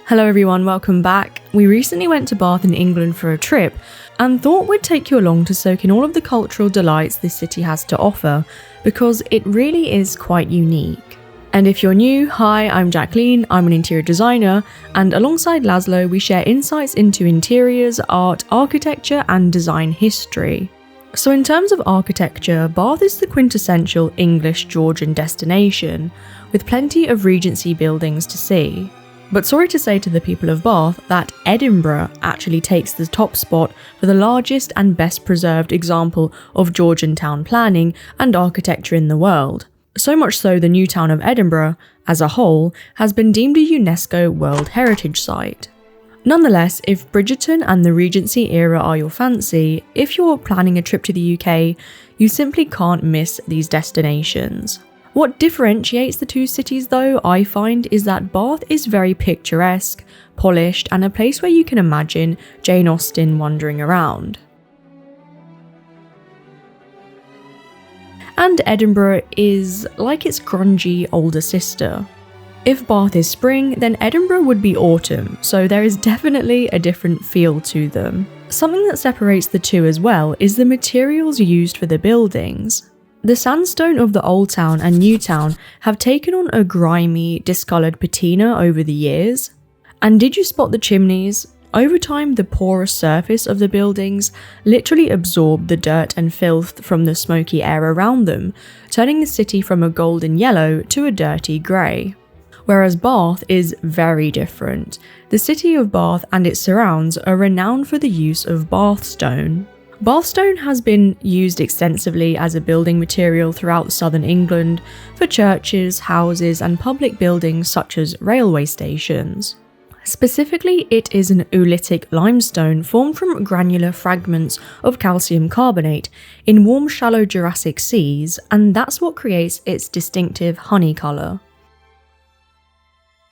Hello everyone, welcome back. We recently went to Bath in England for a trip and thought we'd take you along to soak in all of the cultural delights this city has to offer because it really is quite unique. And if you're new, hi, I'm Jacqueline, I'm an interior designer, and alongside Laszlo we share insights into interiors, art, architecture and design history. So in terms of architecture, Bath is the quintessential English Georgian destination, with plenty of Regency buildings to see. But sorry to say to the people of Bath that Edinburgh actually takes the top spot for the largest and best preserved example of Georgian town planning and architecture in the world. So much so the new town of Edinburgh, as a whole, has been deemed a UNESCO World Heritage Site. Nonetheless, if Bridgerton and the Regency era are your fancy, if you're planning a trip to the UK, you simply can't miss these destinations. What differentiates the two cities though, I find, is that Bath is very picturesque, polished, and a place where you can imagine Jane Austen wandering around. And Edinburgh is like its grungy older sister. If Bath is spring, then Edinburgh would be autumn, so there is definitely a different feel to them. Something that separates the two as well is the materials used for the buildings. The sandstone of the Old Town and New Town have taken on a grimy, discoloured patina over the years. And did you spot the chimneys? Over time, the porous surface of the buildings literally absorbed the dirt and filth from the smoky air around them, turning the city from a golden yellow to a dirty grey. Whereas Bath is very different. The city of Bath and its surrounds are renowned for the use of bathstone. Bathstone has been used extensively as a building material throughout southern England for churches, houses and public buildings such as railway stations. Specifically, it is an oolitic limestone formed from granular fragments of calcium carbonate in warm shallow Jurassic seas, and that's what creates its distinctive honey colour.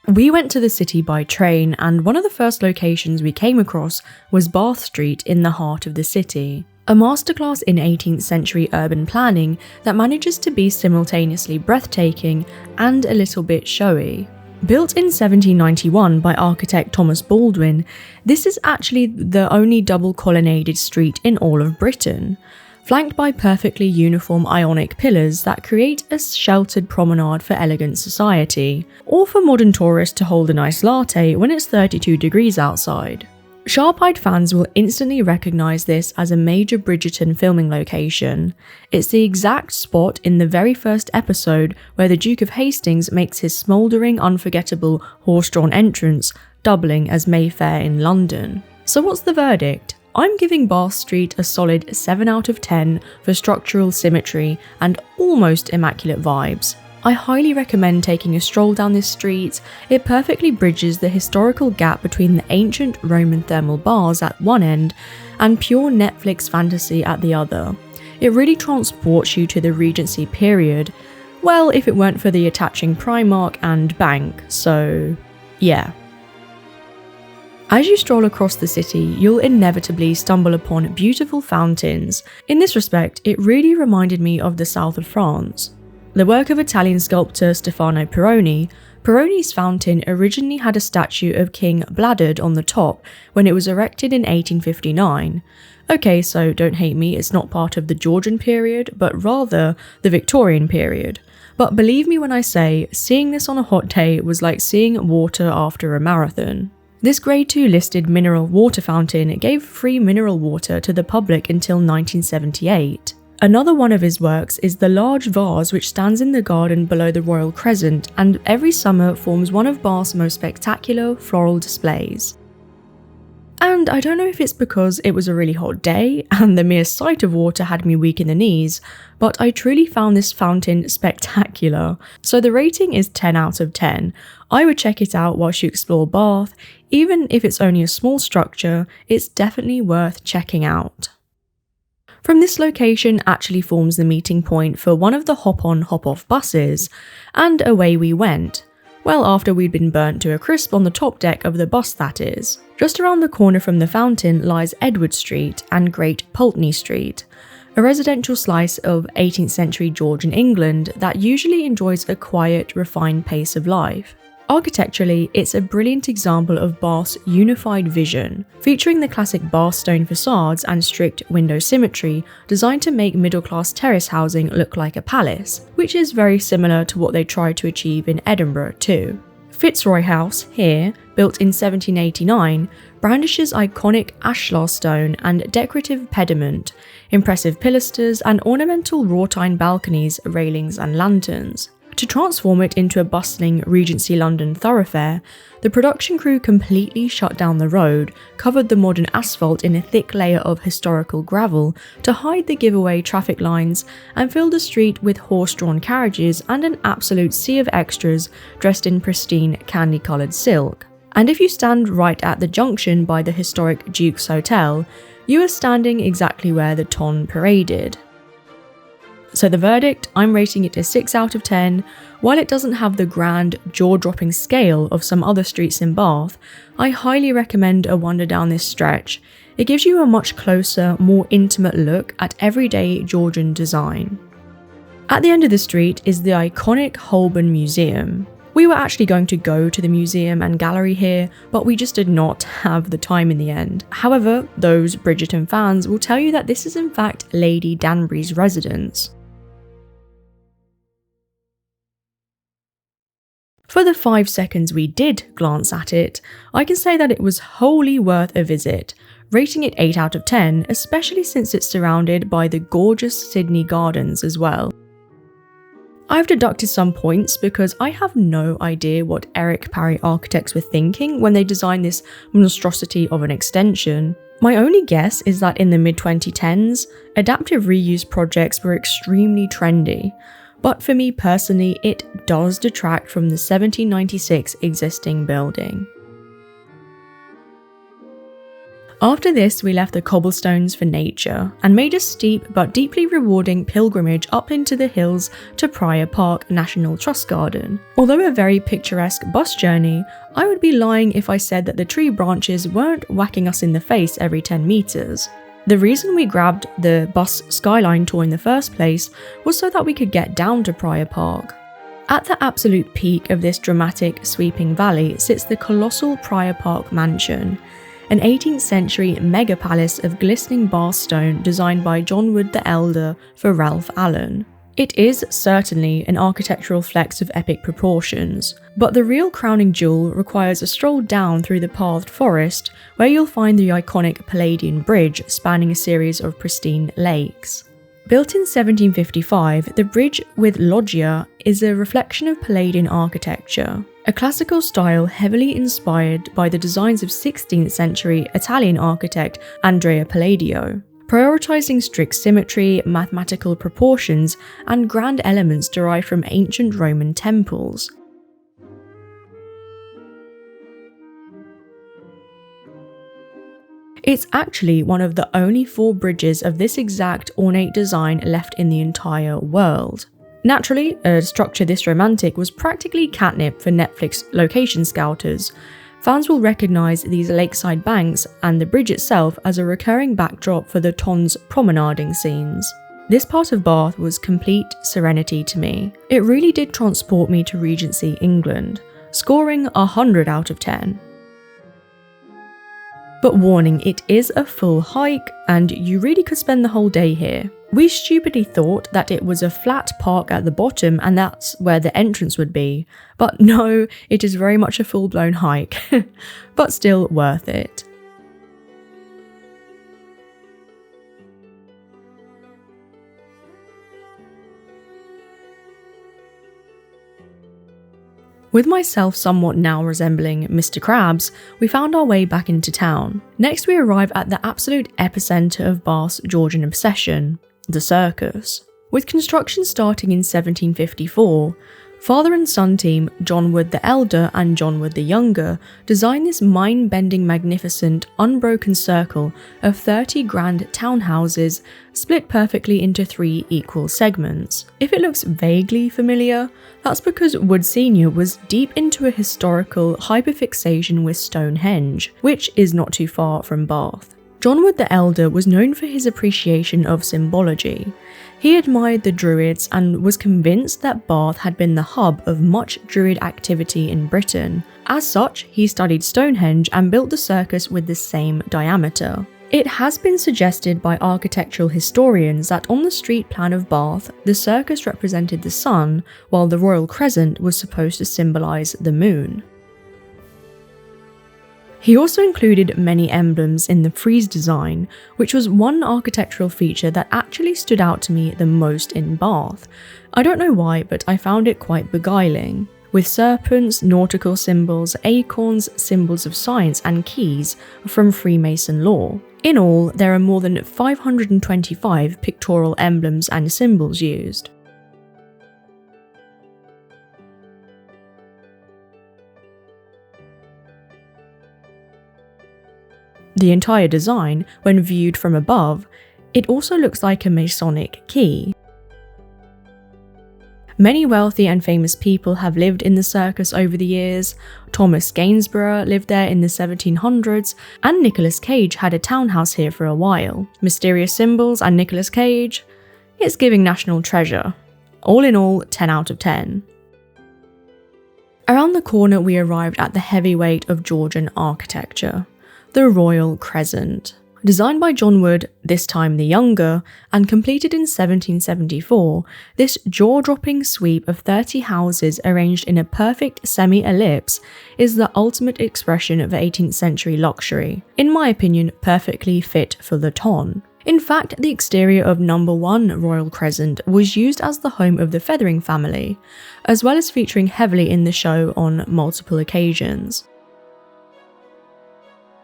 We went to the city by train, and one of the first locations we came across was Bath Street in the heart of the city. A masterclass in 18th century urban planning that manages to be simultaneously breathtaking and a little bit showy. Built in 1791 by architect Thomas Baldwin, this is actually the only double colonnaded street in all of Britain, flanked by perfectly uniform Ionic pillars that create a sheltered promenade for elegant society, or for modern tourists to hold a nice latte when it's 32 degrees outside. Sharp-eyed fans will instantly recognise this as a major Bridgerton filming location. It's the exact spot in the very first episode where the Duke of Hastings makes his smouldering, unforgettable horse-drawn entrance, doubling as Mayfair in London. So what's the verdict? I'm giving Bath Street a solid 7 out of 10 for structural symmetry and almost immaculate vibes. I highly recommend taking a stroll down this street. It perfectly bridges the historical gap between the ancient Roman thermal baths at one end and pure Netflix fantasy at the other. It really transports you to the Regency period, well, if it weren't for the attaching Primark and bank, so yeah. As you stroll across the city, you'll inevitably stumble upon beautiful fountains. In this respect, it really reminded me of the south of France. The work of Italian sculptor Stefano Pieroni, Pieroni's fountain originally had a statue of King Bladud on the top when it was erected in 1859. Okay, so don't hate me, it's not part of the Georgian period, but rather the Victorian period. But believe me when I say, seeing this on a hot day was like seeing water after a marathon. This Grade 2 listed mineral water fountain gave free mineral water to the public until 1978. Another one of his works is the large vase which stands in the garden below the Royal Crescent and every summer forms one of Bath's most spectacular floral displays. And I don't know if it's because it was a really hot day and the mere sight of water had me weak in the knees, but I truly found this fountain spectacular. So the rating is 10 out of 10. I would check it out whilst you explore Bath. Even if it's only a small structure, it's definitely worth checking out. From this location actually forms the meeting point for one of the hop-on hop-off buses, and away we went. Well, after we'd been burnt to a crisp on the top deck of the bus, that is. Just around the corner from the fountain lies Edward Street and Great Pulteney Street, a residential slice of 18th century Georgian England that usually enjoys a quiet, refined pace of life. Architecturally, it's a brilliant example of Bath's unified vision, featuring the classic Bath stone facades and strict window symmetry designed to make middle-class terrace housing look like a palace, which is very similar to what they tried to achieve in Edinburgh too. Fitzroy House, here, built in 1789, brandishes iconic ashlar stone and decorative pediment, impressive pilasters and ornamental wrought iron balconies, railings and lanterns. To transform it into a bustling Regency London thoroughfare, the production crew completely shut down the road, covered the modern asphalt in a thick layer of historical gravel to hide the giveaway traffic lines, and filled the street with horse-drawn carriages and an absolute sea of extras dressed in pristine candy-coloured silk. And if you stand right at the junction by the historic Duke's Hotel, you are standing exactly where the ton paraded. So the verdict, I'm rating it a 6 out of 10. While it doesn't have the grand, jaw-dropping scale of some other streets in Bath, I highly recommend a wander down this stretch. It gives you a much closer, more intimate look at everyday Georgian design. At the end of the street is the iconic Holbourne Museum. We were actually going to go to the museum and gallery here, but we just did not have the time in the end. However, those Bridgerton fans will tell you that this is in fact Lady Danbury's residence. For the 5 seconds we did glance at it, I can say that it was wholly worth a visit, rating it 8 out of 10, especially since it's surrounded by the gorgeous Sydney Gardens as well. I've deducted some points because I have no idea what Eric Parry architects were thinking when they designed this monstrosity of an extension. My only guess is that in the mid-2010s, adaptive reuse projects were extremely trendy. But for me personally, it does detract from the 1796 existing building. After this, we left the cobblestones for nature and made a steep but deeply rewarding pilgrimage up into the hills to Prior Park National Trust Garden. Although a very picturesque bus journey, I would be lying if I said that the tree branches weren't whacking us in the face every 10 meters. The reason we grabbed the bus skyline tour in the first place was so that we could get down to Prior Park. At the absolute peak of this dramatic, sweeping valley sits the colossal Prior Park Mansion, an 18th century mega palace of glistening Bath stone designed by John Wood the Elder for Ralph Allen. It is certainly an architectural flex of epic proportions, but the real crowning jewel requires a stroll down through the pathed forest, where you'll find the iconic Palladian bridge spanning a series of pristine lakes. Built in 1755, the bridge with loggia is a reflection of Palladian architecture, a classical style heavily inspired by the designs of 16th century Italian architect Andrea Palladio, prioritizing strict symmetry, mathematical proportions, and grand elements derived from ancient Roman temples. It's actually one of the only 4 bridges of this exact ornate design left in the entire world. Naturally, a structure this romantic was practically catnip for Netflix location scouters. Fans will recognise these lakeside banks and the bridge itself as a recurring backdrop for the Ton's promenading scenes. This part of Bath was complete serenity to me. It really did transport me to Regency England, scoring 100 out of 10. But warning, it is a full hike and you really could spend the whole day here. We stupidly thought that it was a flat park at the bottom and that's where the entrance would be, but no, it is very much a full-blown hike, but still worth it. With myself somewhat now resembling Mr. Krabs, we found our way back into town. Next we arrive at the absolute epicenter of Bath's Georgian obsession, the Circus. With construction starting in 1754, father and son team John Wood the Elder and John Wood the Younger designed this mind-bending, magnificent, unbroken circle of 30 grand townhouses split perfectly into 3 equal segments. If it looks vaguely familiar, that's because Wood Sr. was deep into a historical hyperfixation with Stonehenge, which is not too far from Bath. John Wood the Elder was known for his appreciation of symbology. He admired the Druids and was convinced that Bath had been the hub of much Druid activity in Britain. As such, he studied Stonehenge and built the Circus with the same diameter. It has been suggested by architectural historians that on the street plan of Bath, the Circus represented the sun, while the Royal Crescent was supposed to symbolise the moon. He also included many emblems in the frieze design, which was one architectural feature that actually stood out to me the most in Bath. I don't know why, but I found it quite beguiling. With serpents, nautical symbols, acorns, symbols of science and keys from Freemason lore. In all, there are more than 525 pictorial emblems and symbols used. The entire design, when viewed from above, it also looks like a Masonic key. Many wealthy and famous people have lived in the Circus over the years. Thomas Gainsborough lived there in the 1700s, and Nicolas Cage had a townhouse here for a while. Mysterious symbols and Nicolas Cage, it's giving national treasure. All in all, 10 out of 10. Around the corner we arrived at the heavyweight of Georgian architecture, the Royal Crescent. Designed by John Wood, this time the Younger, and completed in 1774, this jaw-dropping sweep of 30 houses arranged in a perfect semi-ellipse is the ultimate expression of 18th century luxury. In my opinion, perfectly fit for the ton. In fact, the exterior of No. 1 Royal Crescent was used as the home of the Feathering family, as well as featuring heavily in the show on multiple occasions.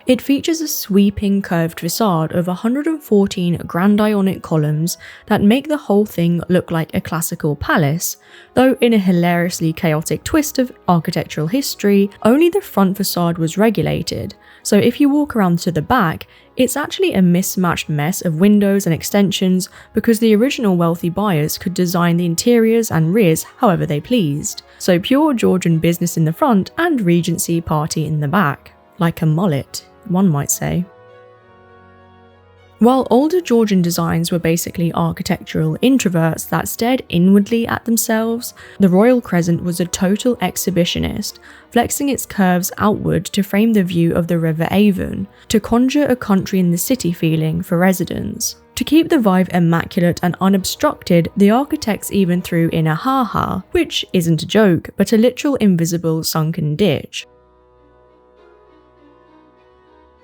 It features a sweeping curved facade of 114 grand Ionic columns that make the whole thing look like a classical palace, though in a hilariously chaotic twist of architectural history, only the front facade was regulated, so if you walk around to the back, it's actually a mismatched mess of windows and extensions because the original wealthy buyers could design the interiors and rears however they pleased, so pure Georgian business in the front and Regency party in the back. Like a mullet, one might say. While older Georgian designs were basically architectural introverts that stared inwardly at themselves, the Royal Crescent was a total exhibitionist, flexing its curves outward to frame the view of the River Avon, to conjure a country in the city feeling for residents. To keep the vibe immaculate and unobstructed, the architects even threw in a ha-ha, which isn't a joke, but a literal invisible sunken ditch.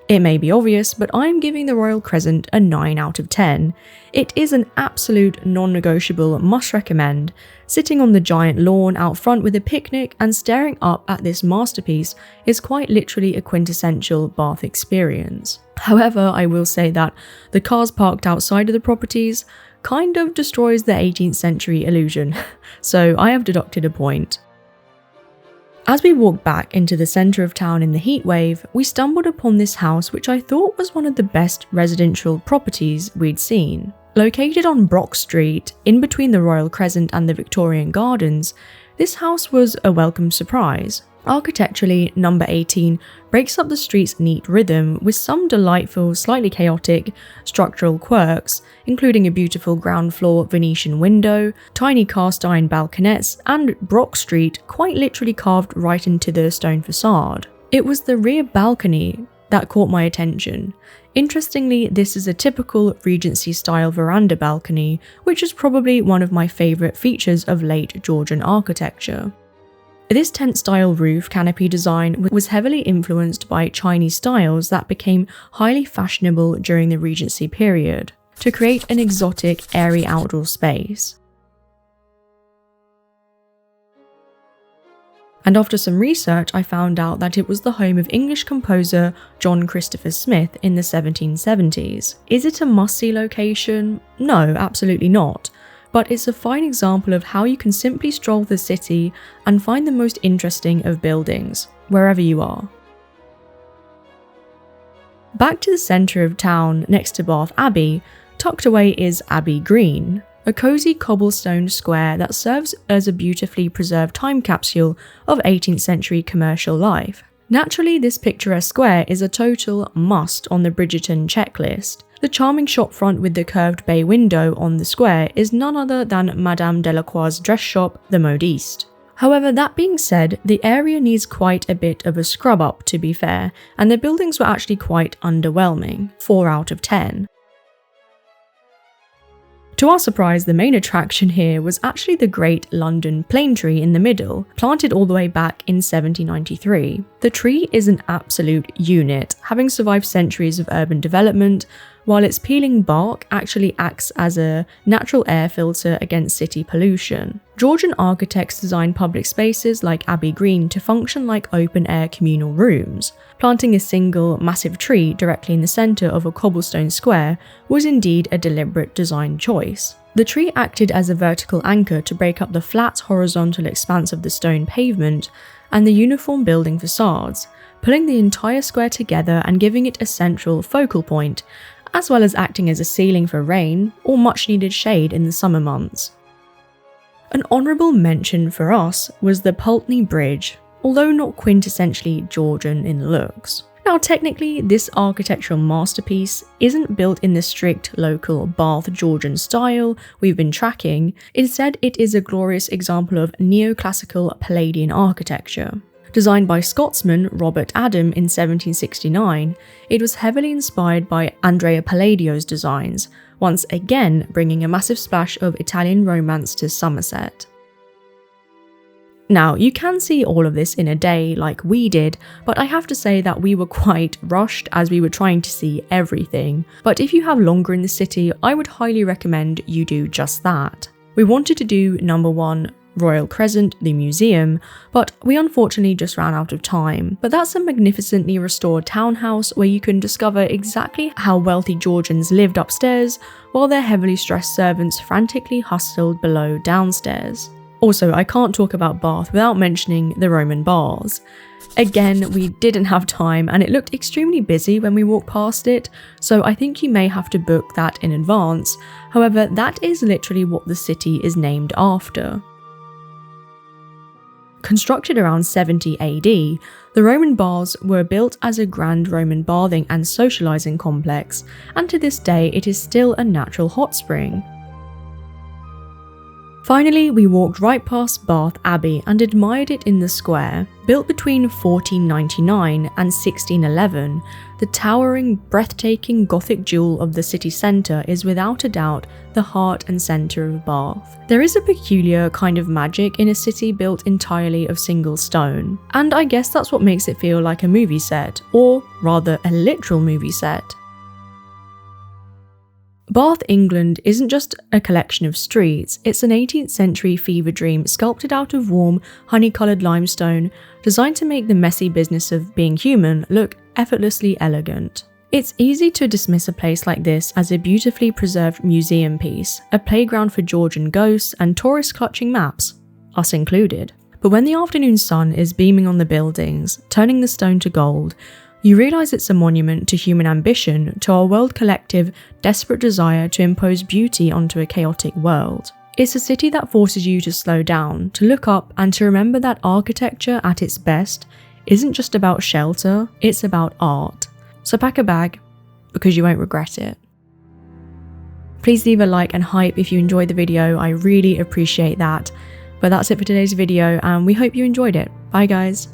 It may be obvious, but I'm giving the Royal Crescent a 9 out of 10. It is an absolute non-negotiable must recommend. Sitting on the giant lawn out front with a picnic and staring up at this masterpiece is quite literally a quintessential Bath experience. However, I will say that the cars parked outside of the properties kind of destroys the 18th century illusion, so I have deducted a point. As we walked back into the centre of town in the heatwave, we stumbled upon this house which I thought was one of the best residential properties we'd seen. Located on Brock Street, in between the Royal Crescent and the Victorian Gardens, this house was a welcome surprise. Architecturally, No. 18 breaks up the street's neat rhythm with some delightful, slightly chaotic structural quirks, including a beautiful ground floor Venetian window, tiny cast iron balconettes, and Brock Street quite literally carved right into the stone facade. It was the rear balcony that caught my attention. Interestingly, this is a typical Regency-style veranda balcony, which is probably one of my favourite features of late Georgian architecture. This tent-style roof canopy design was heavily influenced by Chinese styles that became highly fashionable during the Regency period, to create an exotic, airy outdoor space. And after some research, I found out that it was the home of English composer John Christopher Smith in the 1770s. Is it a must-see location? No, absolutely not. But it's a fine example of how you can simply stroll the city and find the most interesting of buildings, wherever you are. Back to the centre of town, next to Bath Abbey, tucked away is Abbey Green, a cosy cobblestone square that serves as a beautifully preserved time capsule of 18th century commercial life. Naturally, this picturesque square is a total must on the Bridgerton checklist. The charming shopfront with the curved bay window on the square is none other than Madame Delacroix's dress shop, the Modiste. However, that being said, the area needs quite a bit of a scrub up to be fair, and the buildings were actually quite underwhelming, 4 out of 10. To our surprise, the main attraction here was actually the Great London Plane Tree in the middle, planted all the way back in 1793. The tree is an absolute unit, having survived centuries of urban development, while its peeling bark actually acts as a natural air filter against city pollution. Georgian architects designed public spaces like Abbey Green to function like open-air communal rooms. Planting a single, massive tree directly in the centre of a cobblestone square was indeed a deliberate design choice. The tree acted as a vertical anchor to break up the flat, horizontal expanse of the stone pavement and the uniform building facades, pulling the entire square together and giving it a central focal point, as well as acting as a ceiling for rain or much-needed shade in the summer months. An honourable mention for us was the Pulteney Bridge, although not quintessentially Georgian in looks. Now technically, this architectural masterpiece isn't built in the strict local Bath Georgian style we've been tracking. Instead, it is a glorious example of neoclassical Palladian architecture. Designed by Scotsman Robert Adam in 1769, it was heavily inspired by Andrea Palladio's designs, once again bringing a massive splash of Italian romance to Somerset. Now, you can see all of this in a day like we did, but I have to say that we were quite rushed as we were trying to see everything. But if you have longer in the city, I would highly recommend you do just that. We wanted to do number 1, Royal Crescent, the museum, but we unfortunately just ran out of time. But that's a magnificently restored townhouse where you can discover exactly how wealthy Georgians lived upstairs while their heavily stressed servants frantically hustled below downstairs. Also, I can't talk about Bath without mentioning the Roman bars. Again, we didn't have time and it looked extremely busy when we walked past it, so I think you may have to book that in advance. However, that is literally what the city is named after. Constructed around 70 AD, the Roman bars were built as a grand Roman bathing and socialising complex, and to this day it is still a natural hot spring. Finally, we walked right past Bath Abbey and admired it in the square. Built between 1499 and 1611, the towering, breathtaking Gothic jewel of the city centre is without a doubt the heart and centre of Bath. There is a peculiar kind of magic in a city built entirely of single stone, and I guess that's what makes it feel like a movie set, or rather a literal movie set. Bath, England isn't just a collection of streets, it's an 18th century fever dream sculpted out of warm, honey-coloured limestone, designed to make the messy business of being human look effortlessly elegant. It's easy to dismiss a place like this as a beautifully preserved museum piece, a playground for Georgian ghosts and tourists clutching maps, us included. But when the afternoon sun is beaming on the buildings, turning the stone to gold, you realise it's a monument to human ambition, to our world collective desperate desire to impose beauty onto a chaotic world. It's a city that forces you to slow down, to look up and to remember that architecture at its best isn't just about shelter, it's about art. So pack a bag, because you won't regret it. Please leave a like and hype if you enjoyed the video, I really appreciate that. But that's it for today's video and we hope you enjoyed it. Bye guys.